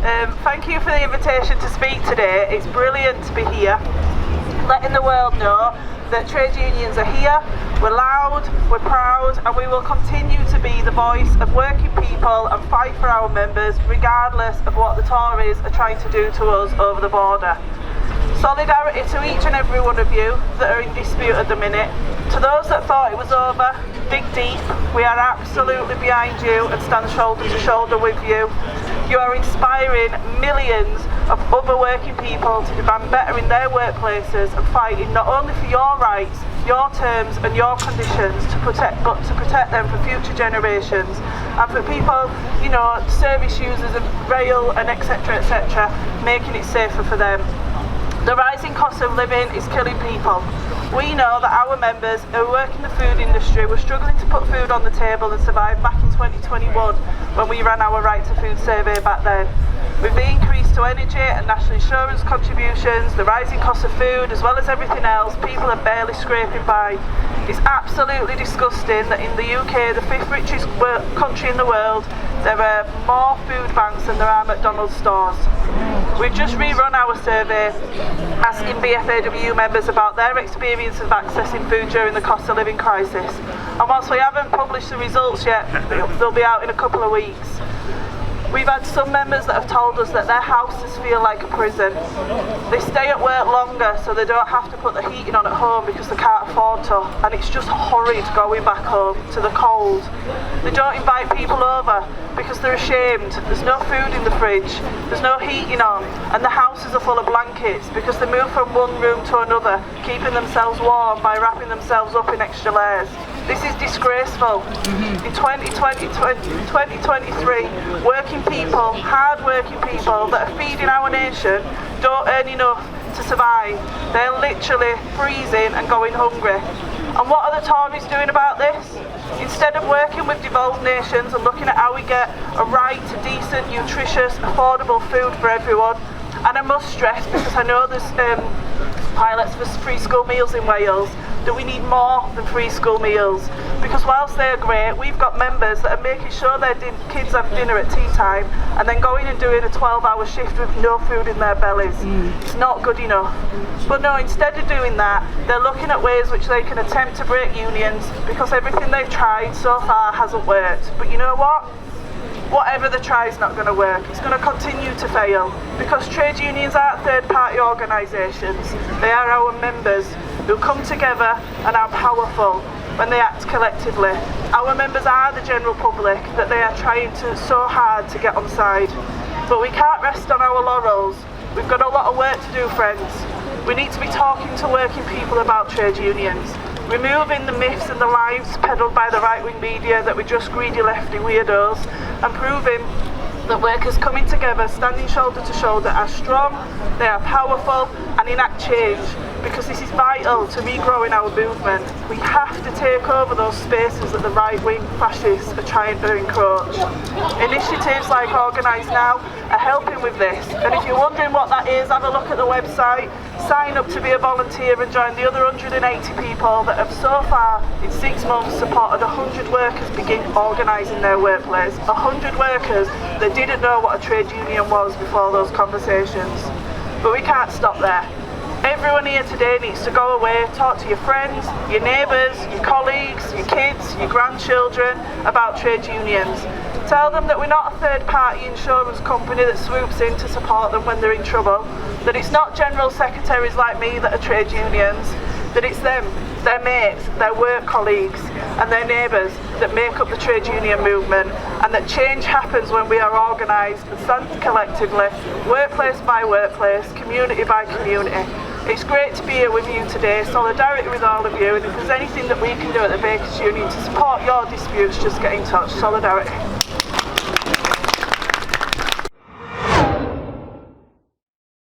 Thank you for the invitation to speak today. It's brilliant to be here, letting the world know that trade unions are here, we're loud, we're proud, and we will continue to be the voice of working people and fight for our members regardless of what the Tories are trying to do to us over the border. Solidarity to each and every one of you that are in dispute at the minute. To those that thought it was over, dig deep, we are absolutely behind you and stand shoulder to shoulder with you. You are inspiring millions of other working people to demand better in their workplaces and fighting not only for your rights, your terms and your conditions but to protect them for future generations, and for people, service users of rail and etc., making it safer for them. The rising cost of living is killing people. We know that our members who work in the food industry were struggling to put food on the table and survive back in 2021 when we ran our Right to Food survey back then. With the increase to energy and national insurance contributions, the rising cost of food as well as everything else, people are barely scraping by. It's absolutely disgusting that in the UK, the 5th richest country in the world, there are more food banks than there are McDonald's stores. We've just rerun our survey asking BFAW members about their experience of accessing food during the cost of living crisis. And whilst we haven't published the results yet, they'll be out in a couple of weeks. We've had some members that have told us that their houses feel like a prison. They stay at work longer so they don't have to put the heating on at home because they can't afford to, and it's just horrid going back home to the cold. They don't invite people over because they're ashamed. There's no food in the fridge, there's no heating on, and the houses are full of blankets because they move from one room to another, keeping themselves warm by wrapping themselves up in extra layers. This is disgraceful. In 2023, working people, hard-working people that are feeding our nation don't earn enough to survive. They're literally freezing and going hungry. And what are the Tories doing about this? Instead of working with devolved nations and looking at how we get a right to decent, nutritious, affordable food for everyone, and I must stress, because I know there's pilots for free school meals in Wales, that we need more than free school meals, because whilst they're great, we've got members that are making sure their kids have dinner at tea time and then going and doing a 12-hour shift with no food in their bellies. It's not good enough. But no, instead of doing that, they're looking at ways which they can attempt to break unions, because everything they've tried so far hasn't worked. But you know what? Whatever they try is not going to work. It's going to continue to fail, because trade unions aren't third-party organisations. They are our members who come together and are powerful when they act collectively. Our members are the general public that they are trying so hard to get on side. But we can't rest on our laurels. We've got a lot of work to do, friends. We need to be talking to working people about trade unions, removing the myths and the lies peddled by the right-wing media that we're just greedy lefty weirdos, and proving that workers coming together, standing shoulder to shoulder, are strong, they are powerful and enact change, because this is vital to regrowing our movement. We have to take over those spaces that the right-wing fascists are trying to encroach. Initiatives like Organise Now are helping with this, and if you're wondering what that is, have a look at the website, sign up to be a volunteer and join the other 180 people that have so far in 6 months supported 100 workers begin organising their workplace. 100 workers that didn't know what a trade union was before those conversations. But we can't stop there. Everyone here today needs to go away, talk to your friends, your neighbours, your colleagues, your kids, your grandchildren about trade unions. Tell them that we're not a third-party insurance company that swoops in to support them when they're in trouble, that it's not general secretaries like me that are trade unions, that it's them, their mates, their work colleagues and their neighbours that make up the trade union movement, and that change happens when we are organised and stand collectively, workplace by workplace, community by community. It's great to be here with you today, solidarity with all of you, and if there's anything that we can do at the Bakers Union to support your disputes, just get in touch. Solidarity.